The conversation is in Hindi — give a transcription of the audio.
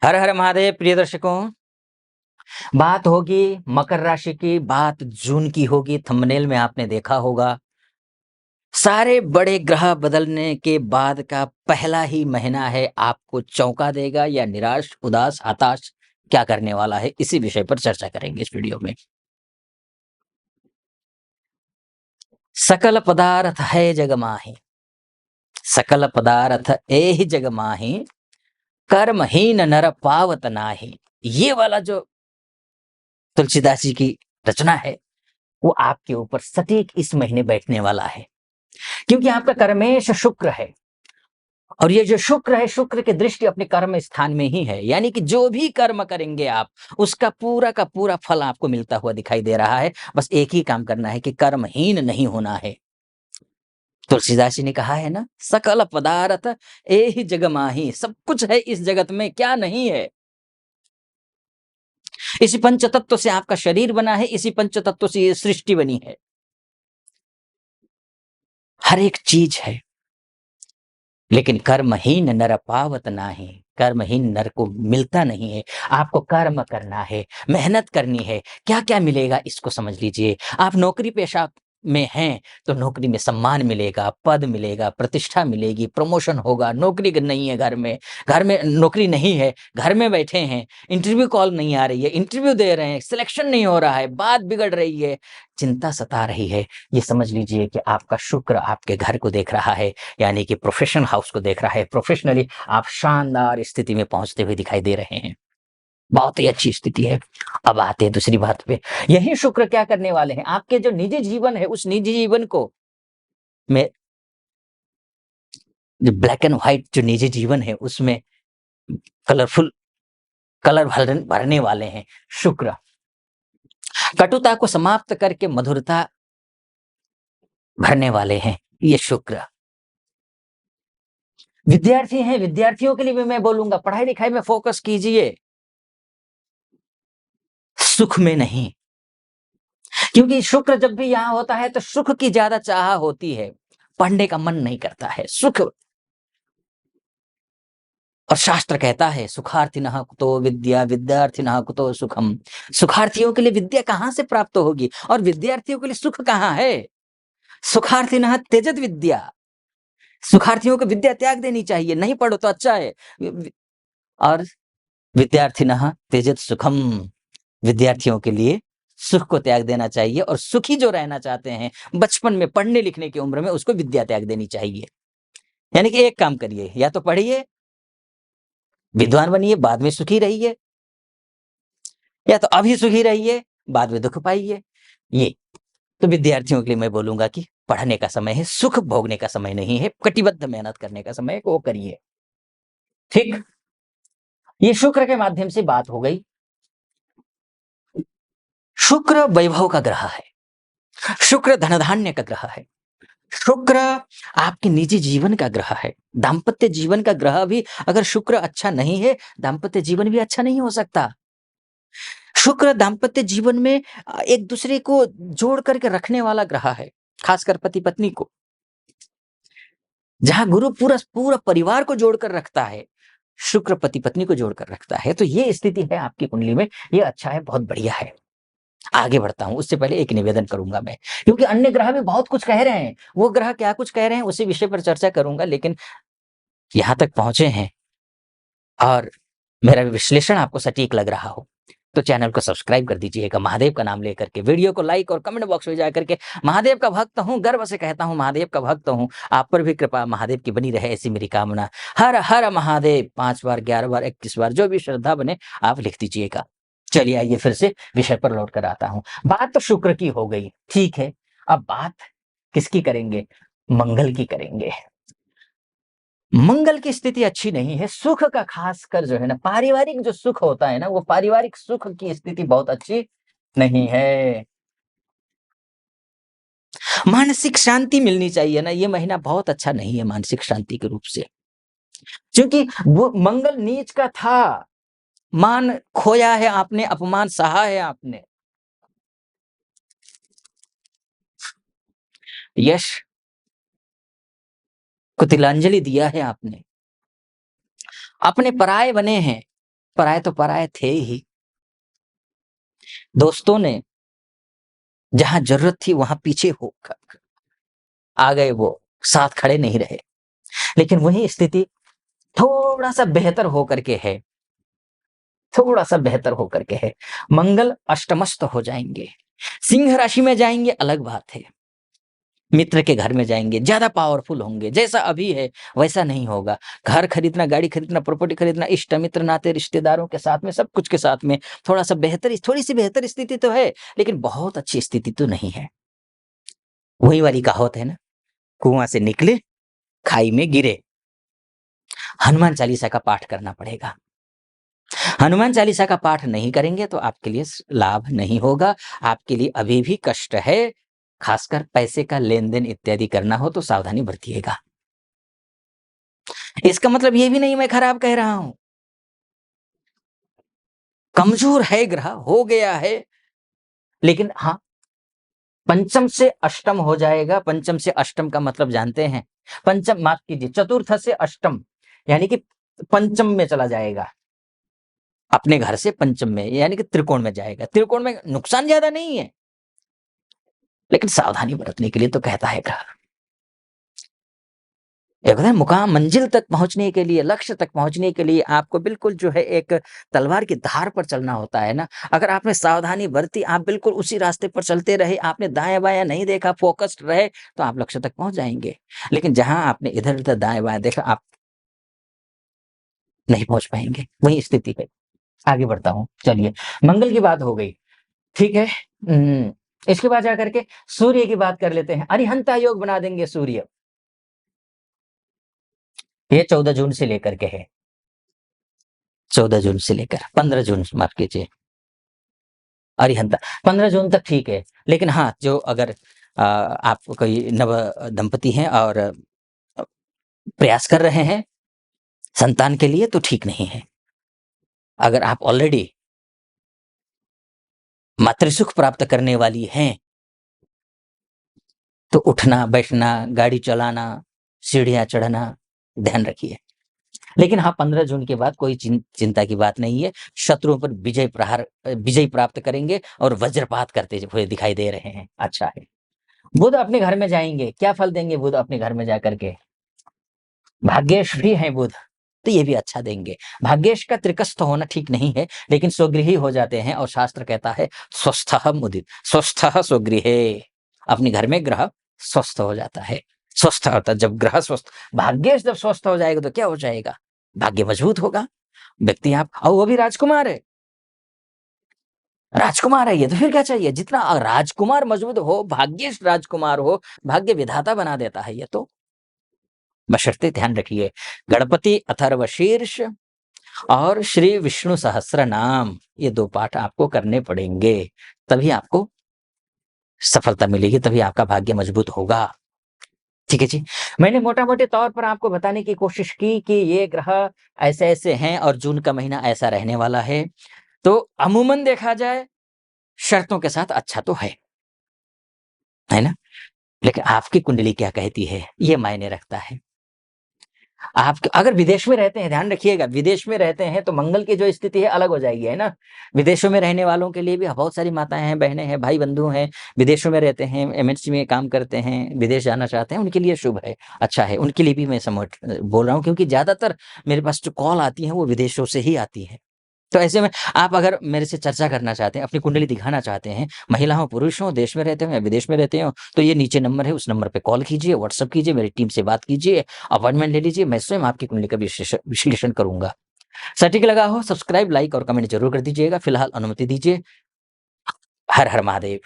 हर हर महादेव प्रिय दर्शकों, बात होगी मकर राशि की, बात जून की होगी। थंबनेल में आपने देखा होगा, सारे बड़े ग्रह बदलने के बाद का पहला ही महीना है। आपको चौंका देगा या निराश, उदास, हताश क्या करने वाला है, इसी विषय पर चर्चा करेंगे इस वीडियो में। सकल पदार्थ है जग माही, सकल पदार्थ ए जग माही, कर्महीन नर पावत नाही। ये वाला जो तुलसीदास जी की रचना है, वो आपके ऊपर सटीक इस महीने बैठने वाला है, क्योंकि आपका कर्मेश शुक्र है। और ये जो शुक्र है, शुक्र की दृष्टि अपने कर्म स्थान में ही है, यानी कि जो भी कर्म करेंगे आप, उसका पूरा का पूरा फल आपको मिलता हुआ दिखाई दे रहा है। बस एक ही काम करना है कि कर्महीन नहीं होना है। तुलसीदास जी ने कहा है ना, सकल पदार्थ ए ही जग माही, सब कुछ है इस जगत में, क्या नहीं है। इसी पंच तत्व से आपका शरीर बना है, इसी पंच तत्व से ये सृष्टि बनी है। हर एक चीज है, लेकिन कर्महीन नर पावत नाही, कर्महीन नर को मिलता नहीं है। आपको कर्म करना है, मेहनत करनी है। क्या क्या मिलेगा इसको समझ लीजिए। आप नौकरी पेशा में हैं तो नौकरी में सम्मान मिलेगा, पद मिलेगा, प्रतिष्ठा मिलेगी, प्रमोशन होगा। नौकरी नहीं है, घर में नौकरी नहीं है, घर में बैठे हैं, इंटरव्यू कॉल नहीं आ रही है, इंटरव्यू दे रहे हैं, सिलेक्शन नहीं हो रहा है, बात बिगड़ रही है, चिंता सता रही है। ये समझ लीजिए कि आपका शुक्र आपके घर को देख रहा है, यानी कि प्रोफेशनल हाउस को देख रहा है। प्रोफेशनली आप शानदार स्थिति में पहुंचते हुए दिखाई दे रहे हैं, बहुत ही अच्छी स्थिति है। अब आते हैं दूसरी बात पे। यही शुक्र क्या करने वाले हैं, आपके जो निजी जीवन है, उस निजी जीवन को में, जो ब्लैक एंड व्हाइट जो निजी जीवन है, उसमें कलरफुल कलर भरने वाले हैं शुक्र। कटुता को समाप्त करके मधुरता भरने वाले हैं ये शुक्र। विद्यार्थी हैं, विद्यार्थियों के लिए भी मैं बोलूंगा, पढ़ाई लिखाई में फोकस कीजिए, सुख में नहीं। क्योंकि शुक्र जब भी यहां होता है तो सुख की ज्यादा चाह होती है, पढ़ने का मन नहीं करता है। सुख, और शास्त्र कहता है, सुखार्थिनः कुतो विद्या विद्यार्थिनः कुतो सुखम। सुखार्थियों के लिए विद्या कहां से प्राप्त होगी, और विद्यार्थियों के लिए सुख कहां है। सुखार्थिनः त्यजत विद्या, सुखार्थियों को विद्या त्याग देनी चाहिए, नहीं पढ़ो तो अच्छा है। और विद्यार्थिनः त्यजत सुखम, विद्यार्थियों के लिए सुख को त्याग देना चाहिए, और सुखी जो रहना चाहते हैं बचपन में, पढ़ने लिखने की उम्र में, उसको विद्या त्याग देनी चाहिए। यानी कि एक काम करिए, या तो पढ़िए, विद्वान बनिए, बाद में सुखी रहिए, या तो अभी सुखी रहिए, बाद में दुख पाइए। ये तो विद्यार्थियों के लिए मैं बोलूंगा कि पढ़ने का समय है, सुख भोगने का समय नहीं है, कटिबद्ध मेहनत करने का समय है, वो करिए। ठीक, ये शुक्र के माध्यम से बात हो गई। शुक्र वैभव का ग्रह है, शुक्र धन धान्य का ग्रह है, शुक्र आपके निजी जीवन का ग्रह है। दाम्पत्य जीवन का ग्रह भी अगर शुक्र अच्छा नहीं है, दाम्पत्य जीवन भी अच्छा नहीं हो सकता। शुक्र दाम्पत्य जीवन में एक दूसरे को जोड़ करके रखने वाला ग्रह है, खासकर पति पत्नी को। जहां गुरु पूरा पूरा परिवार को जोड़कर रखता है, शुक्र पति पत्नी को जोड़कर रखता है। तो ये स्थिति है आपकी कुंडली में, ये अच्छा है, बहुत बढ़िया है। आगे बढ़ता हूं, उससे पहले एक निवेदन करूंगा मैं, क्योंकि अन्य ग्रह भी बहुत कुछ कह रहे हैं। वो ग्रह क्या कुछ कह रहे हैं उसी विषय पर चर्चा करूंगा, लेकिन यहां तक पहुंचे हैं और मेरा विश्लेषण आपको सटीक लग रहा हो तो चैनल को सब्सक्राइब कर दीजिएगा, महादेव का नाम लेकर के। वीडियो को लाइक और कमेंट बॉक्स में जाकर के, महादेव का भक्त हूं, गर्व से कहता हूं महादेव का भक्त हूं, आप पर भी कृपा महादेव की बनी रहे, ऐसी मेरी कामना। हर हर महादेव 5 बार, 11 बार, 21 बार, जो भी श्रद्धा बने आप लिख दीजिएगा। चलिए आइए फिर से विषय पर लौट कर आता हूं। बात तो शुक्र की हो गई, ठीक है। अब बात किसकी करेंगे, मंगल की करेंगे। मंगल की स्थिति अच्छी नहीं है। सुख का खासकर जो है ना, पारिवारिक जो सुख होता है ना, वो पारिवारिक सुख की स्थिति बहुत अच्छी नहीं है। मानसिक शांति मिलनी चाहिए ना, ये महीना बहुत अच्छा नहीं है मानसिक शांति के रूप से, क्योंकि वो मंगल नीच का था। मान खोया है आपने, अपमान सहा है आपने, यश को तिलांजलि दिया है आपने, अपने पराये बने हैं, पराये तो पराये थे ही। दोस्तों ने जहाँ ज़रूरत थी वहाँ पीछे हो आ गए वो, साथ खड़े नहीं रहे। लेकिन वही स्थिति थोड़ा-सा बेहतर होकर के है, थोड़ा-सा बेहतर होकर के है। मंगल अष्टमस्त हो जाएँगे, सिंह राशि में जाएँगे अलग बात है। मित्र के घर में जाएँगे, ज़्यादा पावरफुल होंगे, जैसा अभी है वैसा नहीं होगा। घर खरीदना, गाड़ी खरीदना, प्रॉपर्टी खरीदना, इष्ट मित्र, नाते, रिश्तेदारों के साथ में, सब कुछ के साथ में थोड़ा-सा बेहतर थोड़ी-सी बेहतर स्थिति तो है, लेकिन बहुत अच्छी स्थिति तो नहीं है। वही वाली कहावत है ना, कुआँ से निकले, खाई में गिरे। हनुमान चालीसा का पाठ करना पड़ेगा। हनुमान चालीसा का पाठ नहीं करेंगे तो आपके लिए लाभ नहीं होगा, आपके लिए अभी भी कष्ट है, खासकर पैसे का लेन-देन इत्यादि करना हो तो सावधानी बरतिएगा। इसका मतलब ये भी नहीं मैं खराब कह रहा हूँ। कमज़ोर है ग्रह, हो गया है, लेकिन हाँ, पंचम से अष्टम हो जाएगा। पंचम से अष्टम का मतलब जानते हैं? पंचम माफ़ कीजिए, चतुर्थ से अष्टम, यानी कि पंचम में चला जाएगा। अपने घर से पंचम में, यानी कि त्रिकोण में जाएगा। त्रिकोण में नुकसान ज़्यादा नहीं है, लेकिन सावधानी बरतने के लिए तो कहता है ग्रह। एक होता है मुकाम, मंजिल तक पहुँचने के लिए, लक्ष्य तक पहुँचने के लिए आपको बिल्कुल जो है एक तलवार की धार पर चलना होता है ना। अगर आपने सावधानी बरती, आप बिल्कुल उसी रास्ते पर चलते रहे, आपने दायाँ-बायाँ नहीं देखा, फ़ोकस्ड रहे, तो आप लक्ष्य तक पहुँच जाएँगे। लेकिन जहाँ आपने इधर-उधर दाएँ-बाएँ देखा, आप नहीं पहुँच पाएँगे, वही स्थिति है। आगे बढ़ता हूँ, चलिए, मंगल की बात हो गई, ठीक है। इसके बाद जाकर के सूर्य की बात कर लेते हैं। अरिहंता योग बना देंगे सूर्य। ये 14 जून से लेकर के है। 14 जून से लेकर 15 जून, माफ़ कीजिए, अरिहंता 15 जून तक ठीक है। लेकिन हाँ, जो अगर आप कोई नव दंपति हैं और प्रयास कर रहे हैं संतान के लिए तो ठीक नहीं है। अगर आप ऑलरेडी मातृसुख प्राप्त करने वाली हैं, तो उठना, बैठना, गाड़ी चलाना, सीढ़ियाँ चढ़ना, ध्यान रखिए। लेकिन हाँ, 15 जून के बाद कोई चिंता की बात नहीं है। शत्रुओं पर विजय प्राप्त करेंगे और वज्रपात करते हुए दिखाई दे रहे हैं। अच्छा है। बुध अपने घर में जाएँगे, क्या फल देंगे बुध अपने घर में जाकर के? भाग्येश भी हैं बुध, तो ये भी अच्छा देंगे। भाग्येश का त्रिकस्थ होना ठीक नहीं है, लेकिन स्वगृही हो जाते हैं और शास्त्र कहता है स्वस्थः मुदित, स्वस्थः स्वगृहे। अपने घर में ग्रह स्वस्थ हो जाता है। स्वस्थ होता है, जब ग्रह स्वस्थ, भाग्येश जब स्वस्थ हो जाएगा तो क्या हो जाएगा? भाग्य मजबूत होगा। व्यक्ति आप और वो भी राजकुमार है। राजकुमार है ये, तो फिर क्या चाहिए? जितना राजकुमार मजबूत हो, भाग्येश राजकुमार हो, भाग्य विधाता बना देता है ये तो। बशर्ते ध्यान रखिए, गणपति अथर्वशीर्ष और श्री विष्णु सहस्त्र नाम, ये 2 पाठ आपको करने पड़ेंगे, तभी आपको सफलता मिलेगी, तभी आपका भाग्य मजबूत होगा। ठीक है जी। मैंने मोटा-मोटे तौर पर आपको बताने की कोशिश की कि ये ग्रह ऐसे-ऐसे हैं और जून का महीना ऐसा रहने वाला है। तो अमूमन देखा जाए, शर्तों के साथ अच्छा तो है ना? लेकिन आपकी कुंडली क्या कहती है, ये मायने रखता है। आप अगर विदेश में रहते हैं, ध्यान रखिएगा, विदेश में रहते हैं तो मंगल की जो स्थिति है अलग हो जाएगी, है ना? विदेशों में रहने वालों के लिए भी बहुत सारी माताएँ हैं, बहनें हैं, भाई-बंधु हैं, विदेशों में रहते हैं, एमएनसी में काम करते हैं, विदेश जाना चाहते हैं, उनके लिए शुभ है, अच्छा है। उनके लिए भी मैं बोल रहा हूँ, क्योंकि ज़्यादातर मेरे पास जो कॉल आती हैं, वो विदेशों से ही आती हैं। तो ऐसे में आप अगर मेरे से चर्चा करना चाहते हैं, अपनी कुंडली दिखाना चाहते हैं, महिला हो, पुरुष हो, देश में रहते हो या विदेश में रहते हो, तो ये नीचे नंबर है, उस नंबर पे कॉल कीजिए, व्हाट्सएप कीजिए, मेरी टीम से बात कीजिए, अपॉइंटमेंट ले लीजिए, मैं स्वयं आपकी कुंडली का विश्लेषण करूँगा। सटीक लगा हो, सब्सक्राइब, लाइक और कमेंट ज़रूर कर दीजिएगा। फिलहाल अनुमति दीजिए। हर हर महादेव।